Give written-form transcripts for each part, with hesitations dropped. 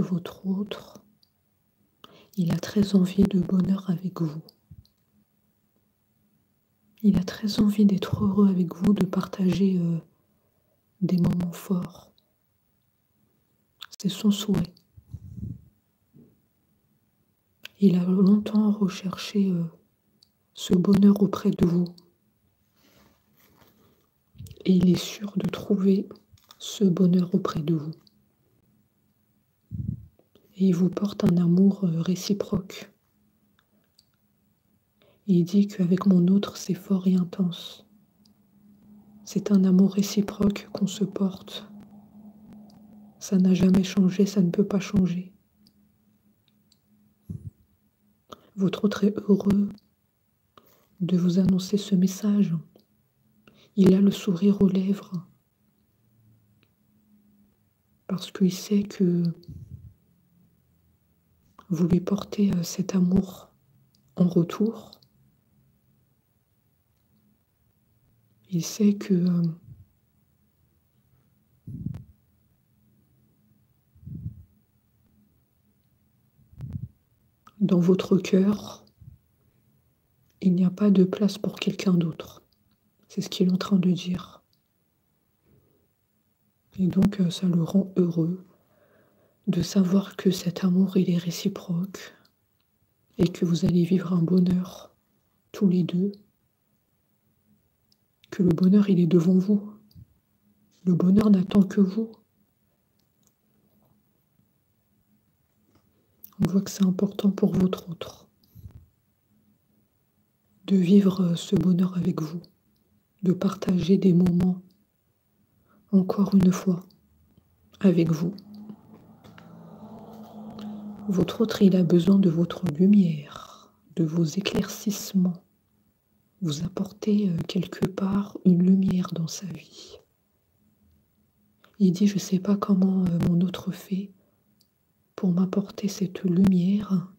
que votre autre, il a très envie de bonheur avec vous. Il a très envie d'être heureux avec vous, de partager des moments forts. C'est son souhait. Il a longtemps recherché ce bonheur auprès de vous. Et il est sûr de trouver ce bonheur auprès de vous. Et il vous porte un amour réciproque. Et il dit qu'avec mon autre, c'est fort et intense. C'est un amour réciproque qu'on se porte. Ça n'a jamais changé, ça ne peut pas changer. Votre autre est heureux de vous annoncer ce message. Il a le sourire aux lèvres parce qu'il sait que vous lui portez cet amour en retour. Il sait que dans votre cœur, il n'y a pas de place pour quelqu'un d'autre. C'est ce qu'il est en train de dire. Et donc, ça le rend heureux de savoir que cet amour, il est réciproque et que vous allez vivre un bonheur tous les deux. Que le bonheur, il est devant vous. Le bonheur n'attend que vous. On voit que c'est important pour votre autre de vivre ce bonheur avec vous, de partager des moments, encore une fois, avec vous. Votre autre, il a besoin de votre lumière, de vos éclaircissements. Vous apportez quelque part une lumière dans sa vie. Il dit, je ne sais pas comment mon autre fait pour m'apporter cette lumière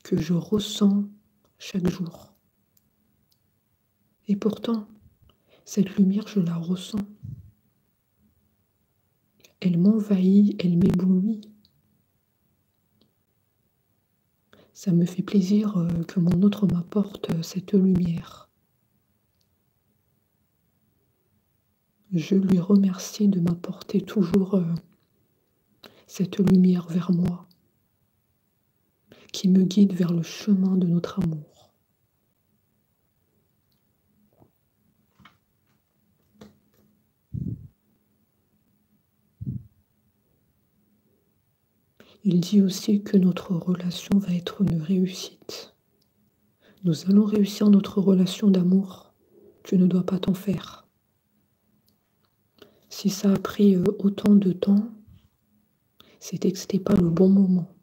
que je ressens chaque jour. Et pourtant, cette lumière, je la ressens. Elle m'envahit, elle m'éblouit. Ça me fait plaisir que mon autre m'apporte cette lumière. Je lui remercie de m'apporter toujours cette lumière vers moi, qui me guide vers le chemin de notre amour. Il dit aussi que notre relation va être une réussite. Nous allons réussir notre relation d'amour. Tu ne dois pas t'en faire. Si ça a pris autant de temps, c'était que ce n'était pas le bon moment.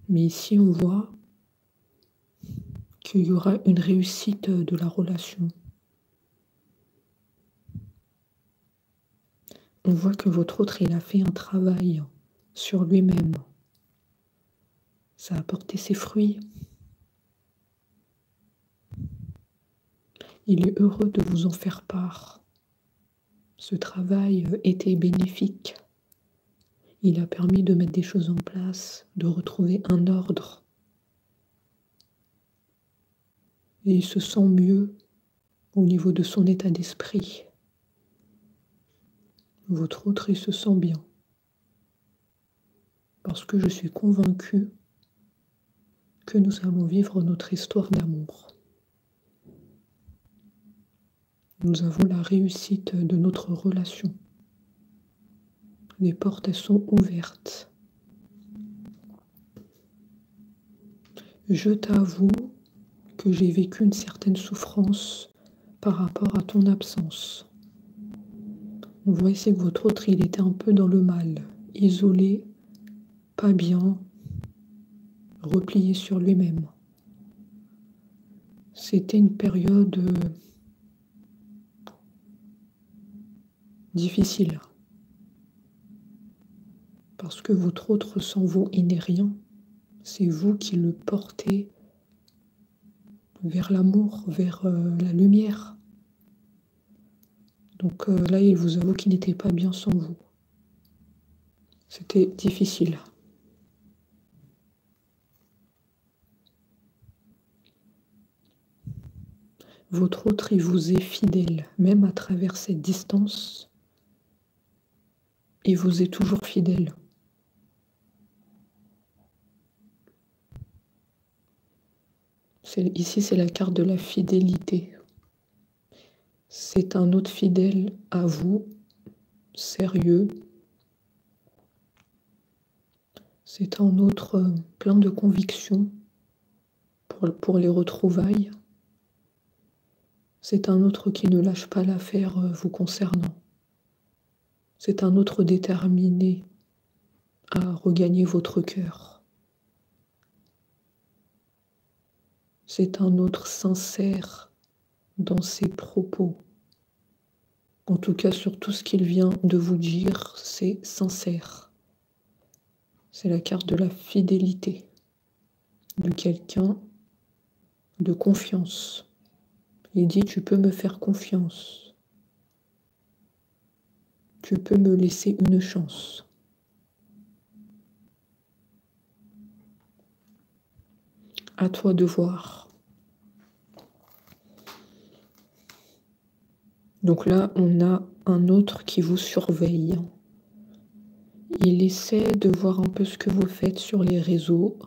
Mais ici, on voit qu'il y aura une réussite de la relation. On voit que votre autre, il a fait un travail sur lui-même. Ça a porté ses fruits. Il est heureux de vous en faire part. Ce travail était bénéfique. Il a permis de mettre des choses en place, de retrouver un ordre. Et il se sent mieux au niveau de son état d'esprit. Votre autre, il se sent bien. Parce que je suis convaincue que nous allons vivre notre histoire d'amour. Nous avons la réussite de notre relation. Les portes, elles sont ouvertes. Je t'avoue que j'ai vécu une certaine souffrance par rapport à ton absence. On voit ici que votre autre, il était un peu dans le mal, isolé, pas bien, replié sur lui-même. C'était une période difficile. Parce que votre autre, sans vous, il n'est rien. C'est vous qui le portez vers l'amour, vers la lumière. Donc là, il vous avoue qu'il n'était pas bien sans vous. C'était difficile. Votre autre, il vous est fidèle, même à travers cette distance, il vous est toujours fidèle. Ici, c'est la carte de la fidélité. C'est un autre fidèle à vous, sérieux. C'est un autre plein de conviction pour les retrouvailles. C'est un autre qui ne lâche pas l'affaire vous concernant. C'est un autre déterminé à regagner votre cœur. C'est un autre sincère dans ses propos. En tout cas, sur tout ce qu'il vient de vous dire, c'est sincère. C'est la carte de la fidélité, de quelqu'un de confiance. Il dit, tu peux me faire confiance. Tu peux me laisser une chance. À toi de voir. Donc là, on a un autre qui vous surveille. Il essaie de voir un peu ce que vous faites sur les réseaux.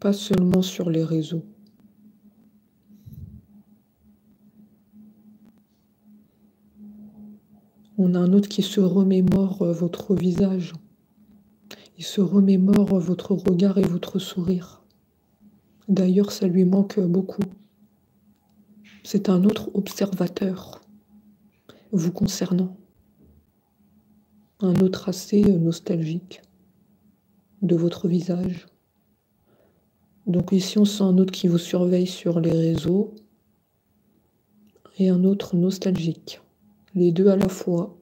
Pas seulement sur les réseaux. On a un autre qui se remémore votre visage. Il se remémore votre regard et votre sourire. D'ailleurs, ça lui manque beaucoup. C'est un autre observateur vous concernant. Un autre assez nostalgique de votre visage. Donc ici, on sent un autre qui vous surveille sur les réseaux et un autre nostalgique. Les deux à la fois.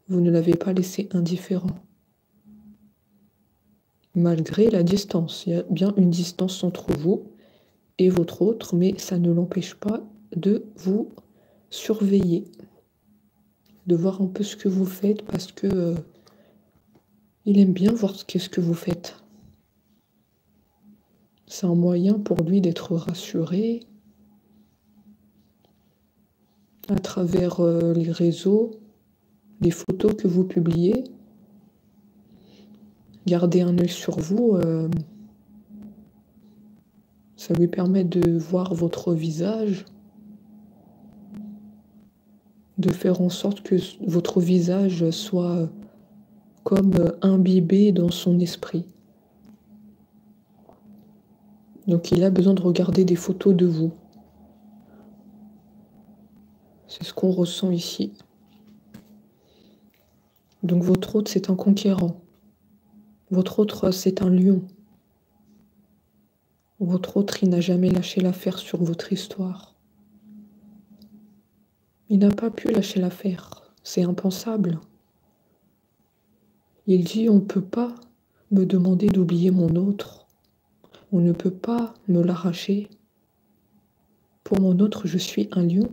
Vous ne l'avez pas laissé indifférent. Malgré la distance. Il y a bien une distance entre vous et votre autre, mais ça ne l'empêche pas de vous surveiller. De voir un peu ce que vous faites parce que il aime bien voir ce que vous faites. C'est un moyen pour lui d'être rassuré à travers les réseaux, les photos que vous publiez. Garder un œil sur vous, ça lui permet de voir votre visage, de faire en sorte que votre visage soit comme imbibé dans son esprit. Donc il a besoin de regarder des photos de vous. C'est ce qu'on ressent ici. Donc votre autre, c'est un conquérant. Votre autre, c'est un lion. Votre autre, il n'a jamais lâché l'affaire sur votre histoire. Il n'a pas pu lâcher l'affaire. C'est impensable. Il dit, on ne peut pas me demander d'oublier mon autre. On ne peut pas me l'arracher. Pour mon autre, je suis un lion.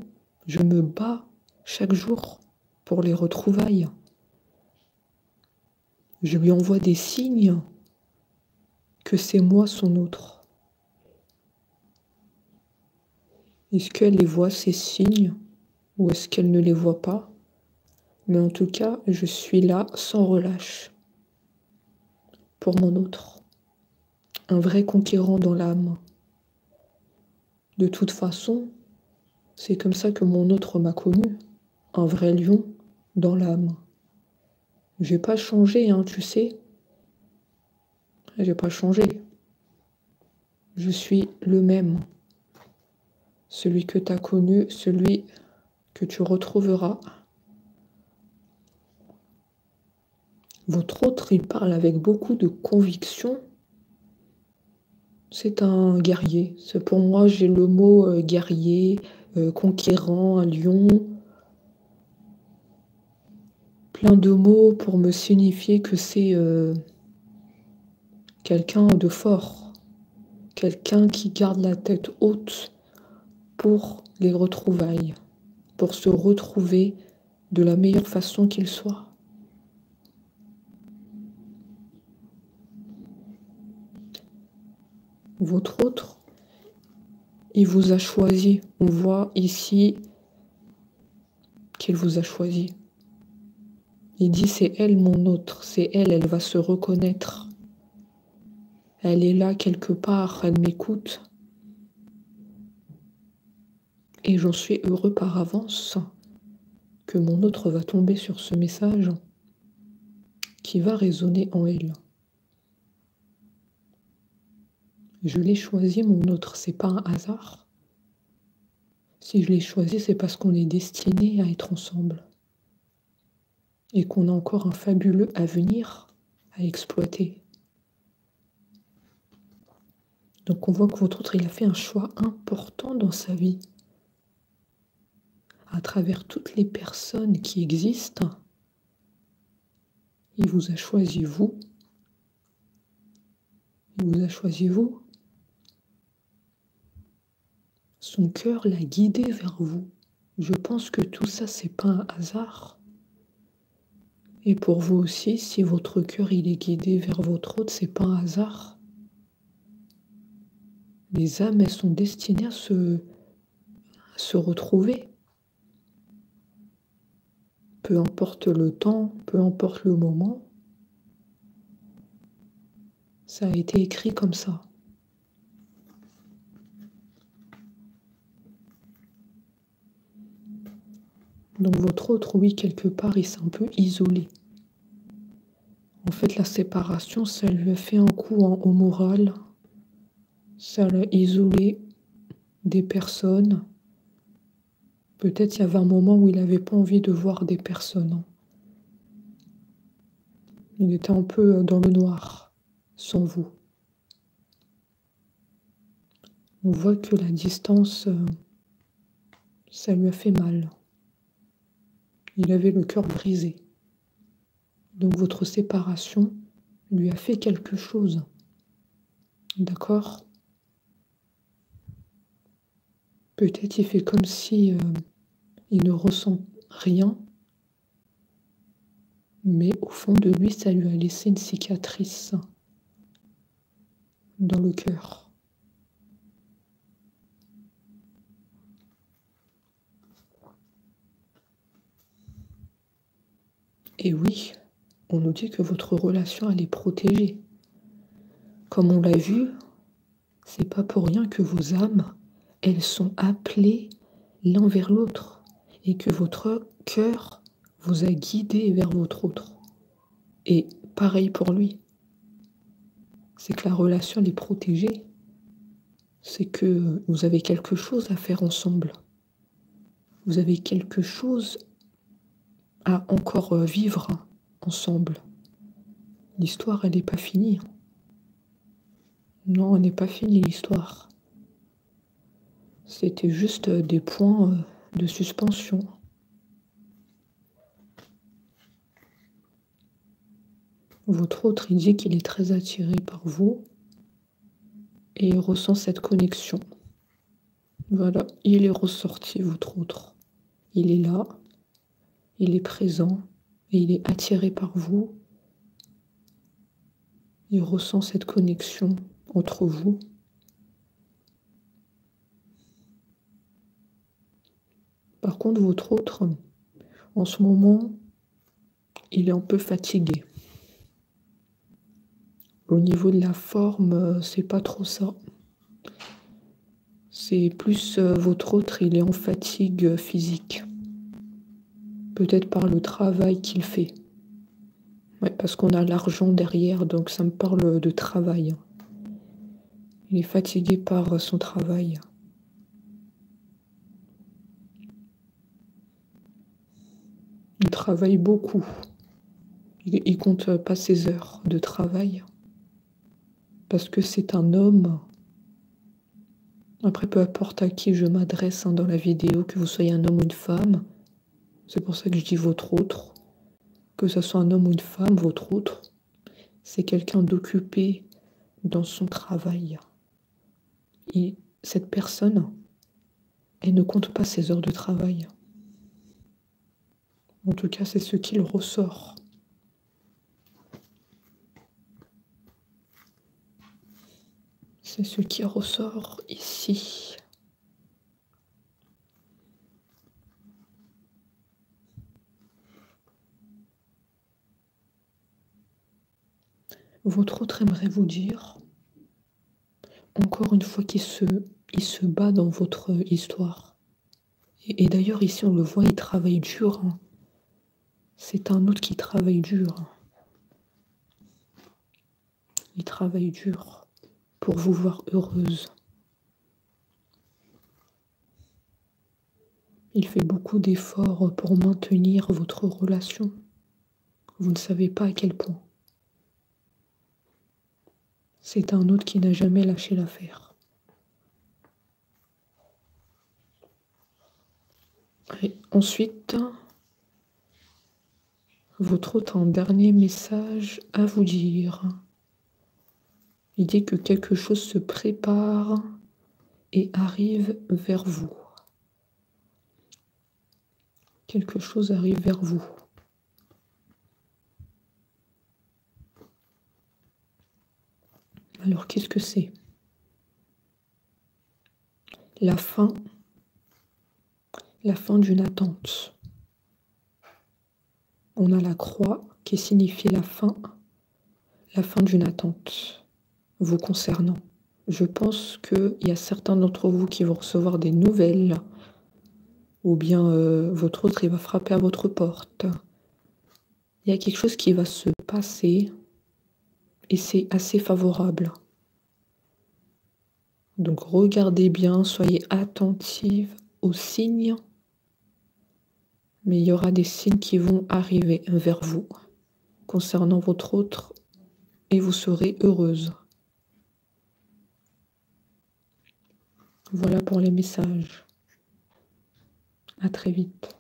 Je me bats chaque jour pour les retrouvailles. Je lui envoie des signes que c'est moi son autre. Est-ce qu'elle les voit, ces signes, ou est-ce qu'elle ne les voit pas? Mais en tout cas, je suis là sans relâche pour mon autre. Un vrai conquérant dans l'âme. De toute façon, c'est comme ça que mon autre m'a connu. Un vrai lion dans l'âme. J'ai pas changé, hein, tu sais. J'ai pas changé. Je suis le même. Celui que tu as connu, celui que tu retrouveras. Votre autre, il parle avec beaucoup de conviction. C'est un guerrier. Pour moi, j'ai le mot guerrier, conquérant, un lion. Plein de mots pour me signifier que c'est quelqu'un de fort. Quelqu'un qui garde la tête haute pour les retrouvailles. pour se retrouver de la meilleure façon qu'il soit. Votre autre, il vous a choisi. On voit ici qu'il vous a choisi. Il dit c'est elle mon autre, c'est elle, elle va se reconnaître. Elle est là quelque part, elle m'écoute. Et j'en suis heureux par avance que mon autre va tomber sur ce message qui va résonner en elle. Je l'ai choisi mon autre, c'est pas un hasard. Si je l'ai choisi, c'est parce qu'on est destiné à être ensemble. Et qu'on a encore un fabuleux avenir à exploiter. Donc on voit que votre autre, il a fait un choix important dans sa vie. À travers toutes les personnes qui existent, il vous a choisi vous. Il vous a choisi vous. Son cœur l'a guidé vers vous. Je pense que tout ça, c'est pas un hasard. Et pour vous aussi, si votre cœur il est guidé vers votre autre, c'est pas un hasard. Les âmes, elles sont destinées à se retrouver. Peu importe le temps, peu importe le moment, ça a été écrit comme ça. Donc votre autre, oui, quelque part, il s'est un peu isolé. En fait, la séparation, ça lui a fait un coup au moral. Ça l'a isolé des personnes. Peut-être il y avait un moment où il n'avait pas envie de voir des personnes. Il était un peu dans le noir, sans vous. On voit que la distance, ça lui a fait mal. Il avait le cœur brisé. Donc votre séparation lui a fait quelque chose. D'accord? Peut-être il fait comme si il ne ressent rien, mais au fond de lui, ça lui a laissé une cicatrice dans le cœur. Et oui, on nous dit que votre relation, elle est protégée. Comme on l'a vu, c'est pas pour rien que vos âmes, elles sont appelées l'un vers l'autre et que votre cœur vous a guidé vers votre autre. Et pareil pour lui. C'est que la relation, elle est protégée. C'est que vous avez quelque chose à faire ensemble. Vous avez quelque chose à encore vivre ensemble. L'histoire, elle n'est pas finie. Non, elle n'est pas finie, l'histoire. C'était juste des points de suspension. Votre autre, il dit qu'il est très attiré par vous et il ressent cette connexion. Voilà, il est ressorti, votre autre. Il est là, il est présent et il est attiré par vous. Il ressent cette connexion entre vous. Par contre, votre autre, en ce moment, il est un peu fatigué. Au niveau de la forme, c'est pas trop ça. C'est plus votre autre, il est en fatigue physique. Peut-être par le travail qu'il fait. Ouais, parce qu'on a l'argent derrière, donc ça me parle de travail. Il est fatigué par son travail. Il travaille beaucoup. Il compte pas ses heures de travail. Parce que c'est un homme. Après, peu importe à qui je m'adresse dans la vidéo, que vous soyez un homme ou une femme, c'est pour ça que je dis votre autre. Que ce soit un homme ou une femme, votre autre, c'est quelqu'un d'occupé dans son travail. Et cette personne, elle ne compte pas ses heures de travail. En tout cas, c'est ce qu'il ressort. C'est ce qui ressort ici. Votre autre aimerait vous dire, encore une fois, qu'il se bat dans votre histoire. Et d'ailleurs, ici, on le voit, il travaille dur. Hein. C'est un autre qui travaille dur. Il travaille dur pour vous voir heureuse. Il fait beaucoup d'efforts pour maintenir votre relation. Vous ne savez pas à quel point. C'est un autre qui n'a jamais lâché l'affaire. Et ensuite, votre autre un dernier message à vous dire. Il dit que quelque chose se prépare et arrive vers vous. Quelque chose arrive vers vous. Alors, qu'est-ce que c'est? La fin d'une attente. On a la croix qui signifie la fin d'une attente vous concernant. Je pense qu'il y a certains d'entre vous qui vont recevoir des nouvelles, ou bien votre autre, il va frapper à votre porte. Il y a quelque chose qui va se passer et c'est assez favorable. Donc regardez bien, soyez attentive aux signes, mais il y aura des signes qui vont arriver vers vous concernant votre autre et vous serez heureuse. Voilà pour les messages. À très vite.